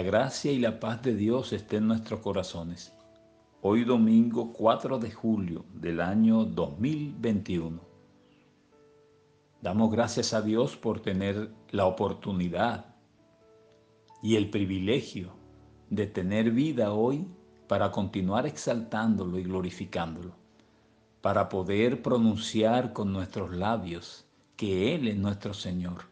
la gracia y la paz de Dios estén en nuestros corazones. Hoy domingo 4 de julio del año 2021. Damos gracias a Dios por tener la oportunidad y el privilegio de tener vida hoy para continuar exaltándolo y glorificándolo, para poder pronunciar con nuestros labios que Él es nuestro Señor,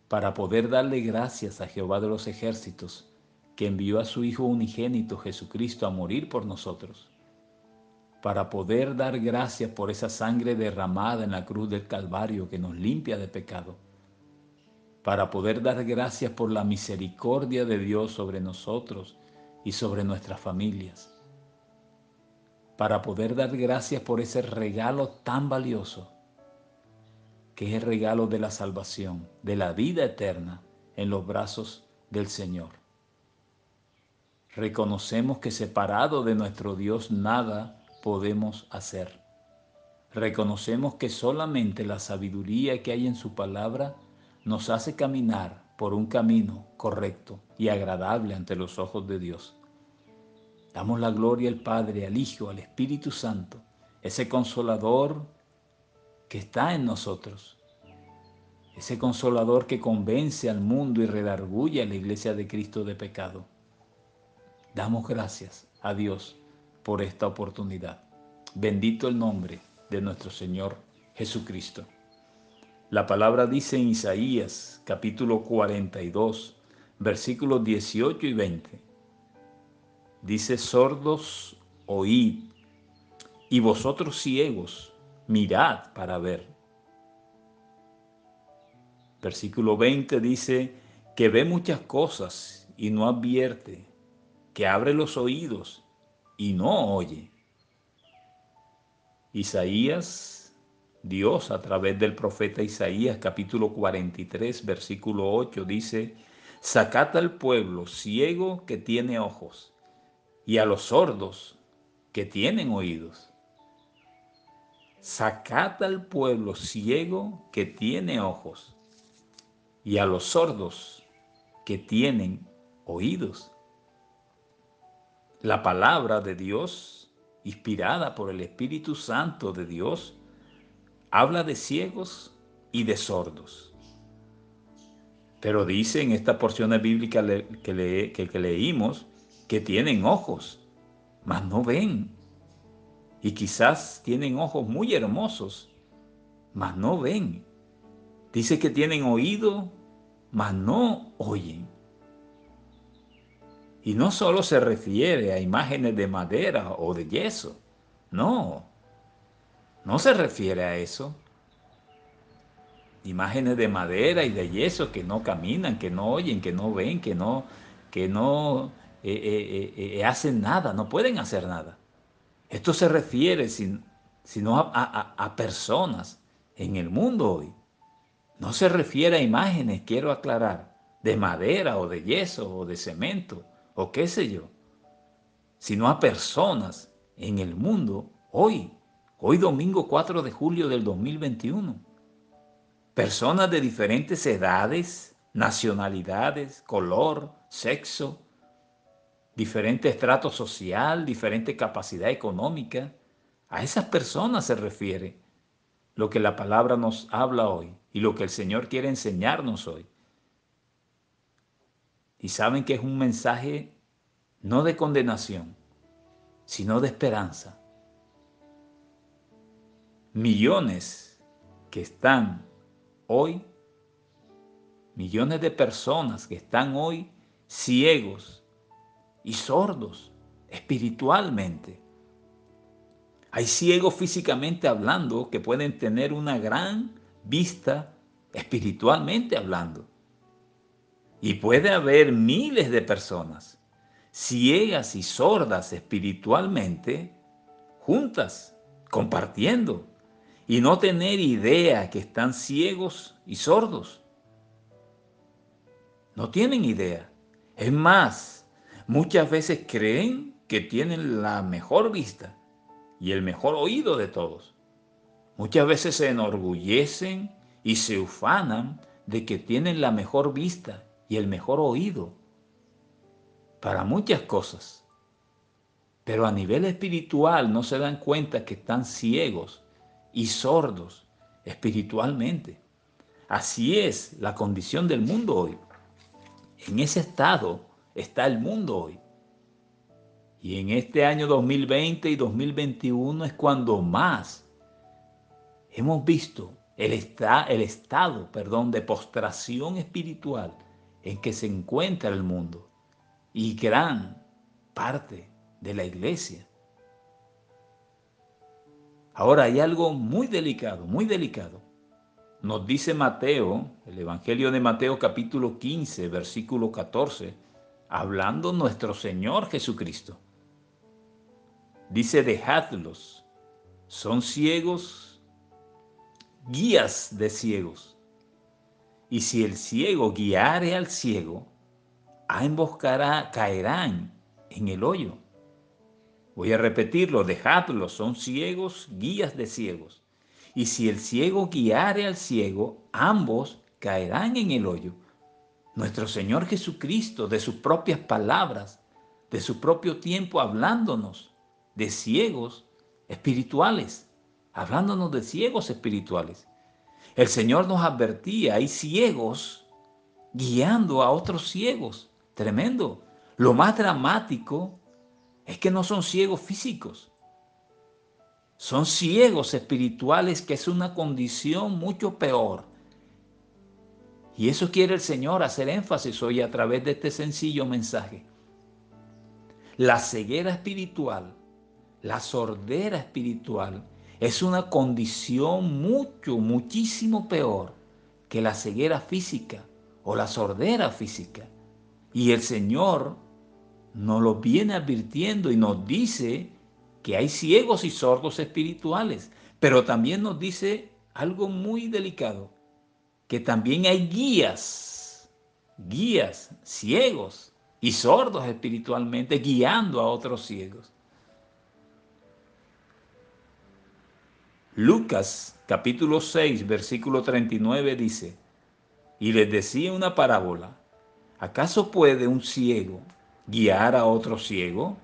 para poder darle gracias a Jehová de los ejércitos, que envió a su Hijo unigénito Jesucristo a morir por nosotros, para poder dar gracias por esa sangre derramada en la cruz del Calvario que nos limpia de pecado, para poder dar gracias por la misericordia de Dios sobre nosotros y sobre nuestras familias, para poder dar gracias por ese regalo tan valioso, que es el regalo de la salvación, de la vida eterna en los brazos del Señor. Reconocemos que separado de nuestro Dios nada podemos hacer. Reconocemos que solamente la sabiduría que hay en su palabra nos hace caminar por un camino correcto y agradable ante los ojos de Dios. Damos la gloria al Padre, al Hijo, al Espíritu Santo, ese consolador que está en nosotros, ese consolador que convence al mundo y redarguye a la iglesia de Cristo de pecado. Damos gracias a Dios por esta oportunidad. Bendito el nombre de nuestro Señor Jesucristo. La palabra dice en Isaías capítulo 42, versículos 18 y 20. Dice: sordos, oíd, y vosotros ciegos, mirad para ver. Versículo 20 dice que ve muchas cosas y no advierte, que abre los oídos y no oye. Isaías, Dios a través del profeta Isaías capítulo 43 versículo 8 dice: sacad al pueblo ciego que tiene ojos y a los sordos que tienen oídos. Sacad al pueblo ciego que tiene ojos y a los sordos que tienen oídos. La palabra de Dios, inspirada por el Espíritu Santo de Dios, habla de ciegos y de sordos. Pero dice en esta porción bíblica que leímos que tienen ojos, mas no ven. Y quizás tienen ojos muy hermosos, mas no ven. Dice que tienen oído, mas no oyen. Y no solo se refiere a imágenes de madera o de yeso. No, no se refiere a eso. Imágenes de madera y de yeso que no caminan, que no oyen, que no ven, que no hacen nada, no pueden hacer nada. Esto se refiere sino a personas en el mundo hoy. No se refiere a imágenes, quiero aclarar, de madera o de yeso o de cemento o qué sé yo, sino a personas en el mundo hoy domingo 4 de julio del 2021. Personas de diferentes edades, nacionalidades, color, sexo, diferente estrato social, diferente capacidad económica. A esas personas se refiere lo que la palabra nos habla hoy y lo que el Señor quiere enseñarnos hoy. Y saben que es un mensaje no de condenación, sino de esperanza. Millones que están hoy, millones de personas que están hoy ciegos y sordos espiritualmente. Hay ciegos físicamente hablando que pueden tener una gran vista espiritualmente hablando. Y puede haber miles de personas ciegas y sordas espiritualmente juntas, compartiendo, y no tener idea que están ciegos y sordos. No tienen idea. Es más, muchas veces creen que tienen la mejor vista y el mejor oído de todos. Muchas veces se enorgullecen y se ufanan de que tienen la mejor vista y el mejor oído para muchas cosas. Pero a nivel espiritual no se dan cuenta que están ciegos y sordos espiritualmente. Así es la condición del mundo hoy. En ese estado está el mundo hoy. Y en este año 2020 y 2021 es cuando más hemos visto el estado de postración espiritual en que se encuentra el mundo y gran parte de la iglesia. Ahora hay algo muy delicado, muy delicado. Nos dice Mateo, el Evangelio de Mateo capítulo 15, versículo 14, hablando nuestro Señor Jesucristo. Dice, dejadlos, son ciegos, guías de ciegos. Y si el ciego guiare al ciego, ambos caerán en el hoyo. Voy a repetirlo, dejadlos, son ciegos, guías de ciegos. Y si el ciego guiare al ciego, ambos caerán en el hoyo. Nuestro Señor Jesucristo, de sus propias palabras, de su propio tiempo, hablándonos de ciegos espirituales, hablándonos de ciegos espirituales. El Señor nos advertía, hay ciegos guiando a otros ciegos. Tremendo. Lo más dramático es que no son ciegos físicos, son ciegos espirituales, que es una condición mucho peor. Y eso quiere el Señor hacer énfasis hoy a través de este sencillo mensaje. La ceguera espiritual, la sordera espiritual, es una condición muchísimo peor que la ceguera física o la sordera física. Y el Señor nos lo viene advirtiendo y nos dice que hay ciegos y sordos espirituales, pero también nos dice algo muy delicado, que también hay guías ciegos y sordos espiritualmente guiando a otros ciegos. Lucas capítulo 6 versículo 39 dice, y les decía una parábola, ¿acaso puede un ciego guiar a otro ciego?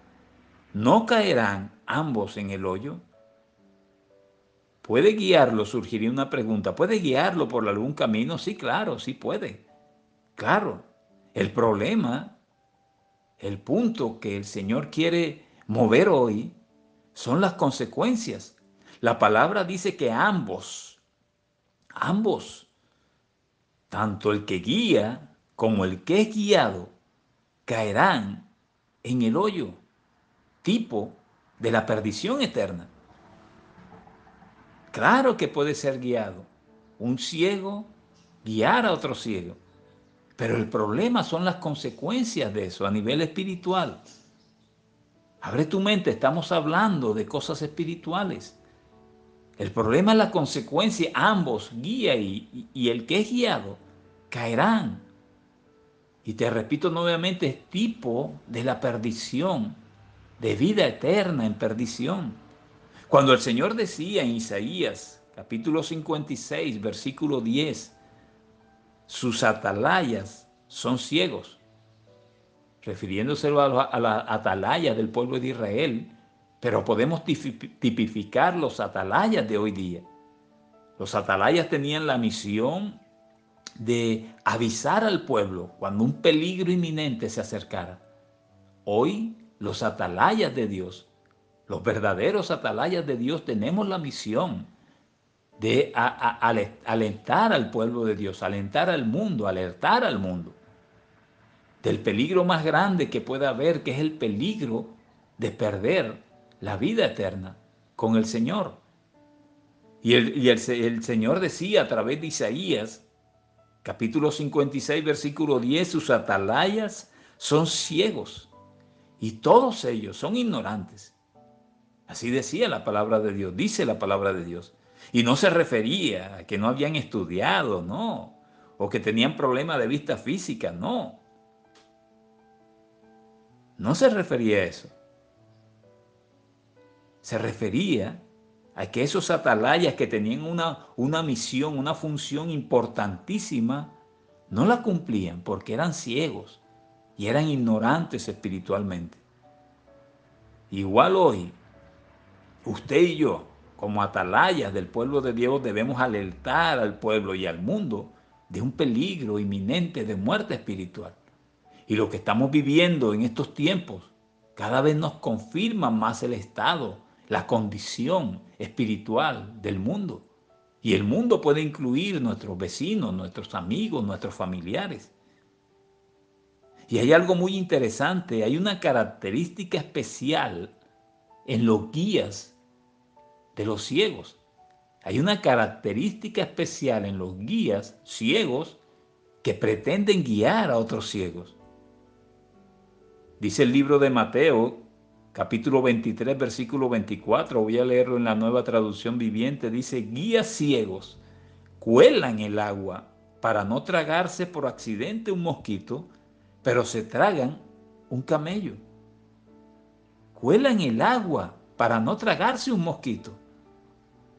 ¿No caerán ambos en el hoyo? ¿Puede guiarlo? Surgiría una pregunta. ¿Puede guiarlo por algún camino? Sí, claro, sí puede. Claro. El problema, el punto que el Señor quiere mover hoy son las consecuencias. La palabra dice que ambos, tanto el que guía como el que es guiado, caerán en el hoyo, tipo de la perdición eterna. Claro que puede ser guiado. Un ciego guiar a otro ciego. Pero el problema son las consecuencias de eso a nivel espiritual. Abre tu mente, estamos hablando de cosas espirituales. El problema es la consecuencia. Ambos, guía y el que es guiado, caerán. Y te repito nuevamente, es tipo de la perdición, de vida eterna en perdición. Cuando el Señor decía en Isaías, capítulo 56, versículo 10, sus atalayas son ciegos, refiriéndose a las atalayas del pueblo de Israel, pero podemos tipificar los atalayas de hoy día. Los atalayas tenían la misión de avisar al pueblo cuando un peligro inminente se acercara. Hoy los atalayas de Dios, los verdaderos atalayas de Dios, tenemos la misión de alentar al pueblo de Dios, alentar al mundo, alertar al mundo del peligro más grande que pueda haber, que es el peligro de perder la vida eterna con el Señor. El Señor decía a través de Isaías, capítulo 56, versículo 10, sus atalayas son ciegos y todos ellos son ignorantes. Así decía la palabra de Dios, dice la palabra de Dios. Y no se refería a que no habían estudiado, no, o que tenían problemas de vista física, no. No se refería a eso. Se refería a que esos atalayas que tenían una misión, una función importantísima, No la cumplían porque eran ciegos y eran ignorantes espiritualmente. Igual hoy, usted y yo, como atalayas del pueblo de Dios, debemos alertar al pueblo y al mundo de un peligro inminente de muerte espiritual. Y lo que estamos viviendo en estos tiempos cada vez nos confirma más el estado, la condición espiritual del mundo. Y el mundo puede incluir nuestros vecinos, nuestros amigos, nuestros familiares. Y hay algo muy interesante, hay una característica especial en los guías de los ciegos. Hay una característica especial en los guías ciegos que pretenden guiar a otros ciegos. Dice el libro de Mateo, capítulo 23, versículo 24, voy a leerlo en la Nueva Traducción Viviente, dice, guías ciegos cuelan el agua para no tragarse por accidente un mosquito, pero se tragan un camello. Cuelan el agua para no tragarse un mosquito,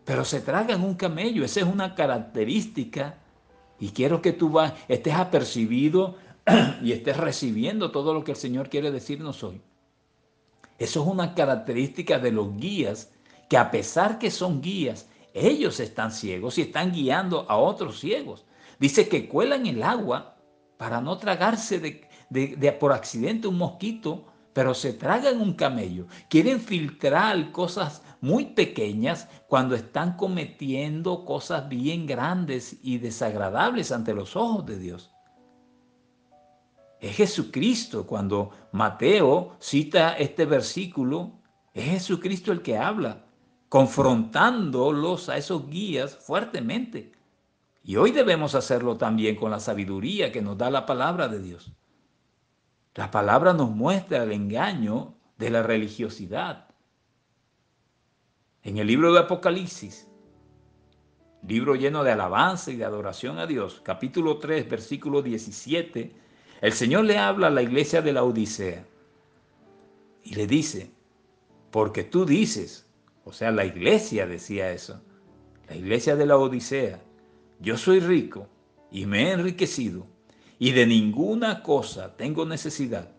pero se tragan un camello. Esa es una característica y quiero que tú estés apercibido y estés recibiendo todo lo que el Señor quiere decirnos hoy. Eso es una característica de los guías, que a pesar que son guías, ellos están ciegos y están guiando a otros ciegos. Dice que cuelan el agua para no tragarse por accidente un mosquito, pero se tragan un camello. Quieren filtrar cosas muy pequeñas cuando están cometiendo cosas bien grandes y desagradables ante los ojos de Dios. Es Jesucristo. Cuando Mateo cita este versículo, es Jesucristo el que habla, confrontándolos a esos guías fuertemente. Y hoy debemos hacerlo también con la sabiduría que nos da la palabra de Dios. La palabra nos muestra el engaño de la religiosidad. En el libro de Apocalipsis, libro lleno de alabanza y de adoración a Dios, capítulo 3, versículo 17, el Señor le habla a la iglesia de la Odisea y le dice, porque tú dices, o sea, la iglesia decía eso, la iglesia de la Odisea, yo soy rico y me he enriquecido y de ninguna cosa tengo necesidad.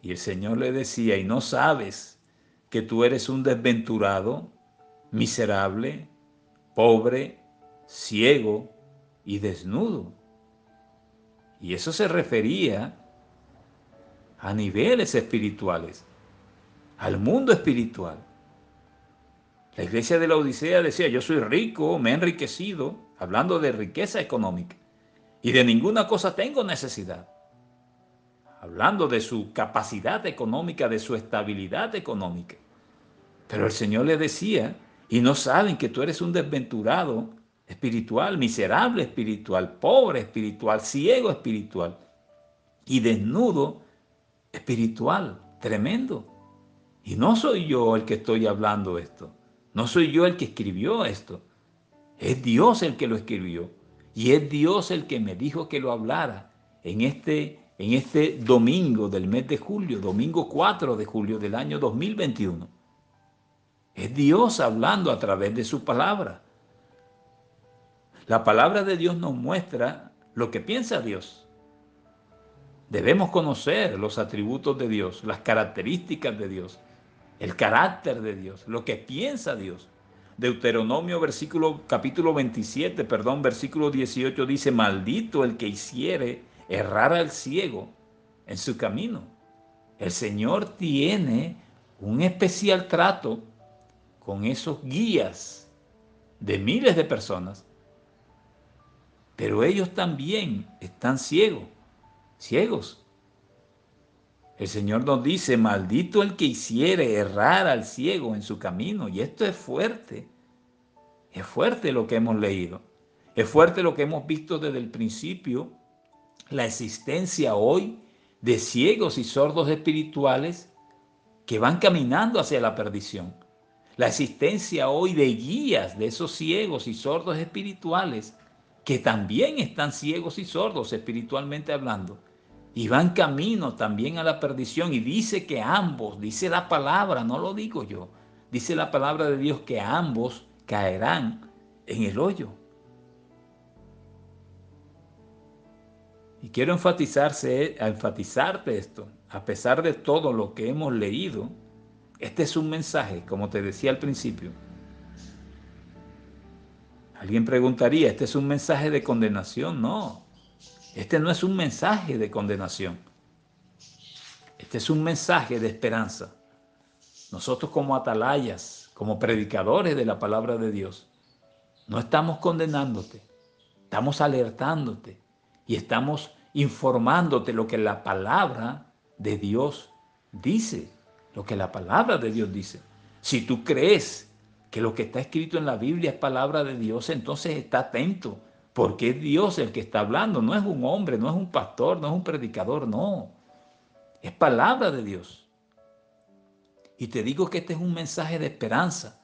Y el Señor le decía, y no sabes que tú eres un desventurado, miserable, pobre, ciego y desnudo. Y eso se refería a niveles espirituales, al mundo espiritual. La iglesia de la Odisea decía, yo soy rico, me he enriquecido, hablando de riqueza económica, y de ninguna cosa tengo necesidad, hablando de su capacidad económica, de su estabilidad económica. Pero el Señor le decía, y no saben que tú eres un desventurado espiritual, miserable espiritual, pobre espiritual, ciego espiritual y desnudo espiritual, tremendo. Y no soy yo el que estoy hablando esto, no soy yo el que escribió esto, es Dios el que lo escribió y es Dios el que me dijo que lo hablara en este domingo del mes de julio, domingo 4 de julio del año 2021. Es Dios hablando a través de su palabra. La palabra de Dios nos muestra lo que piensa Dios. Debemos conocer los atributos de Dios, las características de Dios, el carácter de Dios, lo que piensa Dios. Deuteronomio capítulo 27, versículo 18 dice, maldito el que hiciere errar al ciego en su camino. El Señor tiene un especial trato con esos guías de miles de personas, pero ellos también están ciegos. El Señor nos dice, maldito el que hiciere errar al ciego en su camino. Y esto es fuerte lo que hemos leído. Es fuerte lo que hemos visto desde el principio, la existencia hoy de ciegos y sordos espirituales que van caminando hacia la perdición. La existencia hoy de guías de esos ciegos y sordos espirituales que también están ciegos y sordos espiritualmente hablando y van camino también a la perdición. Y dice que ambos, dice la palabra, no lo digo yo, dice la palabra de Dios que ambos caerán en el hoyo. Y quiero enfatizarte esto. A pesar de todo lo que hemos leído, este es un mensaje, como te decía al principio. Alguien preguntaría, ¿este es un mensaje de condenación? No, este no es un mensaje de condenación. Este es un mensaje de esperanza. Nosotros como atalayas, como predicadores de la palabra de Dios, no estamos condenándote, estamos alertándote y estamos informándote lo que la palabra de Dios dice, lo que la palabra de Dios dice. Si tú crees que lo que está escrito en la Biblia es palabra de Dios, entonces está atento, porque es Dios el que está hablando, no es un hombre, no es un pastor, no es un predicador, no, es palabra de Dios. Y te digo que este es un mensaje de esperanza,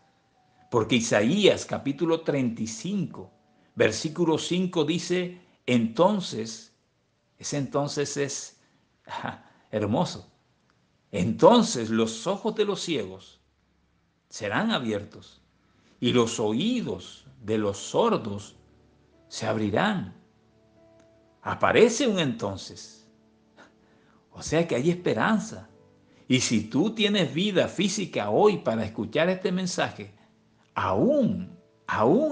porque Isaías capítulo 35, versículo 5 dice, entonces, ese entonces es hermoso, entonces los ojos de los ciegos serán abiertos y los oídos de los sordos se abrirán. Aparece un entonces, o sea que hay esperanza. Y si tú tienes vida física hoy para escuchar este mensaje, aún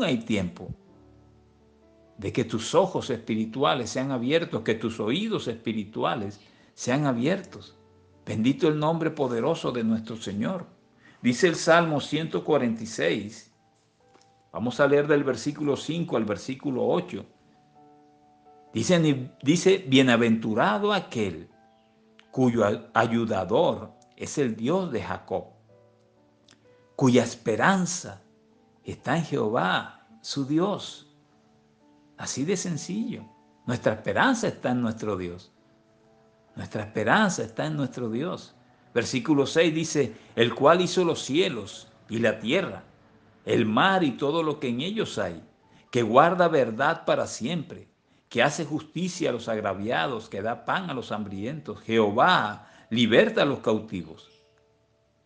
hay tiempo de que tus ojos espirituales sean abiertos, que tus oídos espirituales sean abiertos. Bendito el nombre poderoso de nuestro Señor. Dice el Salmo 146, vamos a leer del versículo 5 al versículo 8. Dice, bienaventurado aquel cuyo ayudador es el Dios de Jacob, cuya esperanza está en Jehová, su Dios. Así de sencillo. Nuestra esperanza está en nuestro Dios. Nuestra esperanza está en nuestro Dios. Versículo 6 dice, el cual hizo los cielos y la tierra, el mar y todo lo que en ellos hay, que guarda verdad para siempre, que hace justicia a los agraviados, que da pan a los hambrientos. Jehová liberta a los cautivos.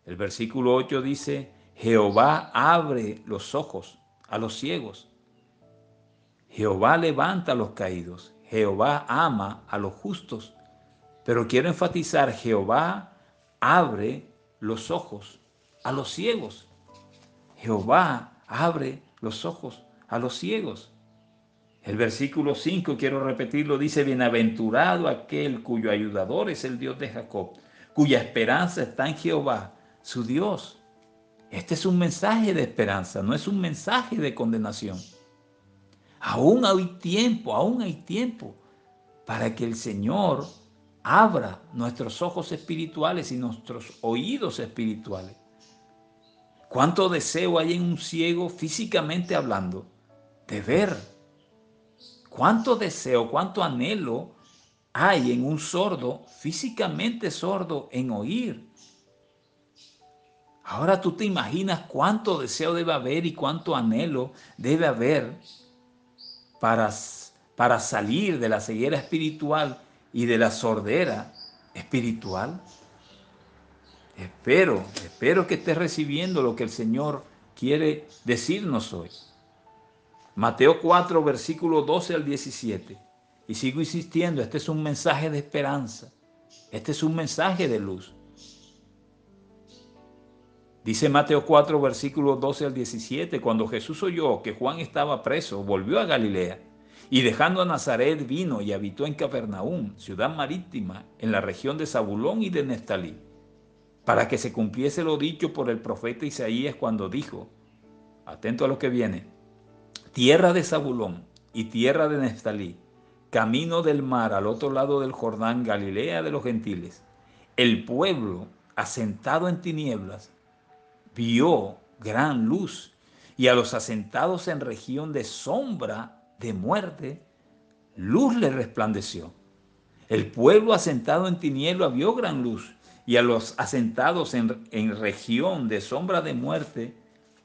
El versículo 8 dice, Jehová abre los ojos a los ciegos. Jehová levanta a los caídos. Jehová ama a los justos. Pero quiero enfatizar, Jehová abre los ojos a los ciegos. Jehová abre los ojos a los ciegos. El versículo 5, quiero repetirlo, dice, bienaventurado aquel cuyo ayudador es el Dios de Jacob, cuya esperanza está en Jehová, su Dios. Este es un mensaje de esperanza, no es un mensaje de condenación. Aún hay tiempo para que el Señor abra nuestros ojos espirituales y nuestros oídos espirituales. ¿Cuánto deseo hay en un ciego, físicamente hablando, de ver? ¿Cuánto deseo, cuánto anhelo hay en un sordo, físicamente sordo, en oír? Ahora tú te imaginas cuánto deseo debe haber y cuánto anhelo debe haber para salir de la ceguera espiritual y de la sordera espiritual. Espero que estés recibiendo lo que el Señor quiere decirnos hoy. Mateo 4, versículo 12 al 17. Y sigo insistiendo, este es un mensaje de esperanza. Este es un mensaje de luz. Dice Mateo 4, versículo 12 al 17, cuando Jesús oyó que Juan estaba preso, volvió a Galilea, y dejando a Nazaret vino y habitó en Capernaum, ciudad marítima, en la región de Zabulón y de Neftalí, para que se cumpliese lo dicho por el profeta Isaías cuando dijo, atento a lo que viene, tierra de Zabulón y tierra de Neftalí, camino del mar al otro lado del Jordán, Galilea de los gentiles, el pueblo asentado en tinieblas vio gran luz, y a los asentados en región de sombra de muerte, luz le resplandeció. El pueblo asentado en tinieblas vio gran luz, y a los asentados en región de sombra de muerte,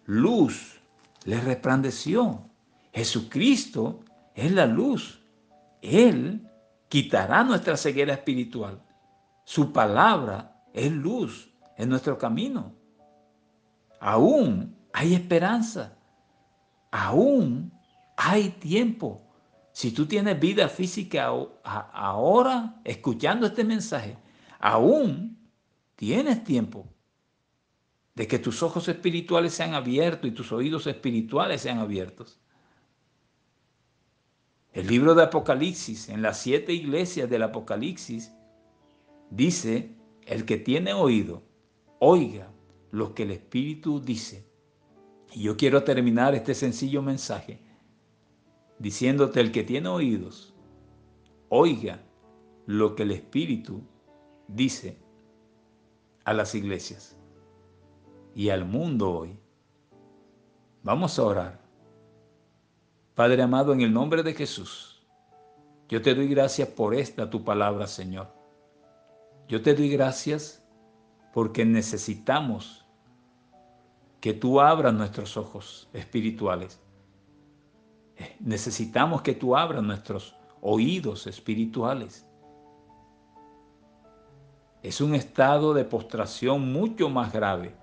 luz le resplandeció. Jesucristo es la luz. Él quitará nuestra ceguera espiritual. Su palabra es luz en nuestro camino. Aún hay esperanza, aún hay tiempo. Si tú tienes vida física ahora, escuchando este mensaje, aún tienes tiempo de que tus ojos espirituales sean abiertos y tus oídos espirituales sean abiertos. El libro de Apocalipsis, en las 7 iglesias del Apocalipsis, dice: el que tiene oído, oiga lo que el Espíritu dice. Y yo quiero terminar este sencillo mensaje diciéndote: el que tiene oídos, oiga lo que el Espíritu dice a las iglesias y al mundo hoy. Vamos a orar. Padre amado, en el nombre de Jesús, yo te doy gracias por esta tu palabra, Señor. Yo te doy gracias porque necesitamos que tú abras nuestros ojos espirituales. Necesitamos que tú abras nuestros oídos espirituales. Es un estado de postración mucho más grave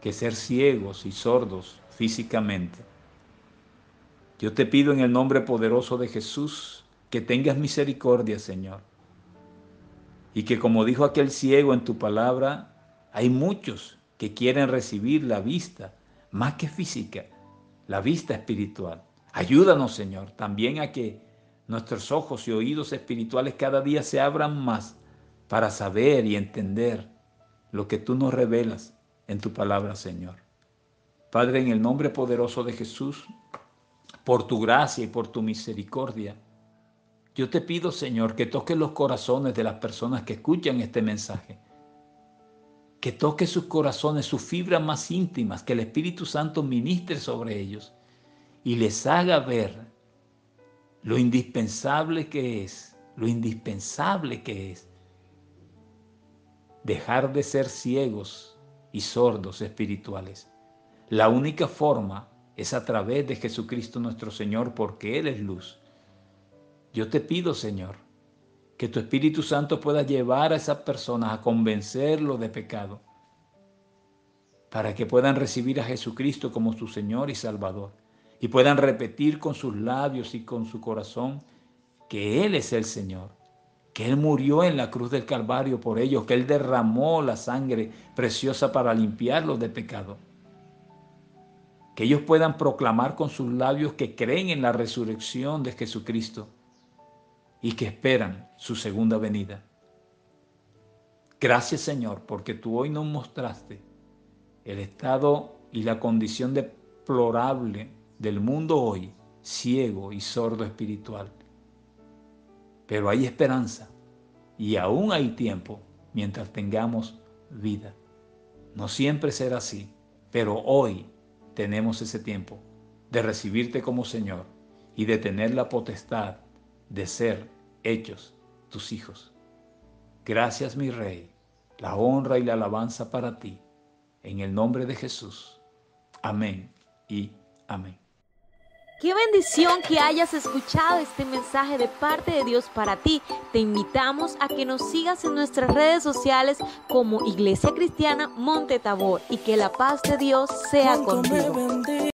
que ser ciegos y sordos físicamente. Yo te pido en el nombre poderoso de Jesús que tengas misericordia, Señor. Y que, como dijo aquel ciego en tu palabra, hay muchos que quieren recibir la vista, más que física, la vista espiritual. Ayúdanos, Señor, también a que nuestros ojos y oídos espirituales cada día se abran más para saber y entender lo que tú nos revelas en tu palabra, Señor. Padre, en el nombre poderoso de Jesús, por tu gracia y por tu misericordia, yo te pido, Señor, que toques los corazones de las personas que escuchan este mensaje. Que toque sus corazones, sus fibras más íntimas, que el Espíritu Santo ministre sobre ellos y les haga ver lo indispensable que es dejar de ser ciegos y sordos espirituales. La única forma es a través de Jesucristo nuestro Señor, porque Él es luz. Yo te pido, Señor, que tu Espíritu Santo pueda llevar a esas personas a convencerlos de pecado, para que puedan recibir a Jesucristo como su Señor y Salvador, y puedan repetir con sus labios y con su corazón que Él es el Señor, que Él murió en la cruz del Calvario por ellos, que Él derramó la sangre preciosa para limpiarlos de pecado. Que ellos puedan proclamar con sus labios que creen en la resurrección de Jesucristo y que esperan su segunda venida. Gracias, Señor, porque tú hoy nos mostraste el estado y la condición deplorable del mundo hoy, ciego y sordo espiritual. Pero hay esperanza y aún hay tiempo mientras tengamos vida. No siempre será así, pero hoy tenemos ese tiempo de recibirte como Señor y de tener la potestad de ser hechos tus hijos. Gracias, mi Rey, la honra y la alabanza para ti, en el nombre de Jesús. Amén y amén. Qué bendición que hayas escuchado este mensaje de parte de Dios para ti. Te invitamos a que nos sigas en nuestras redes sociales como Iglesia Cristiana Monte Tabor y que la paz de Dios sea contigo.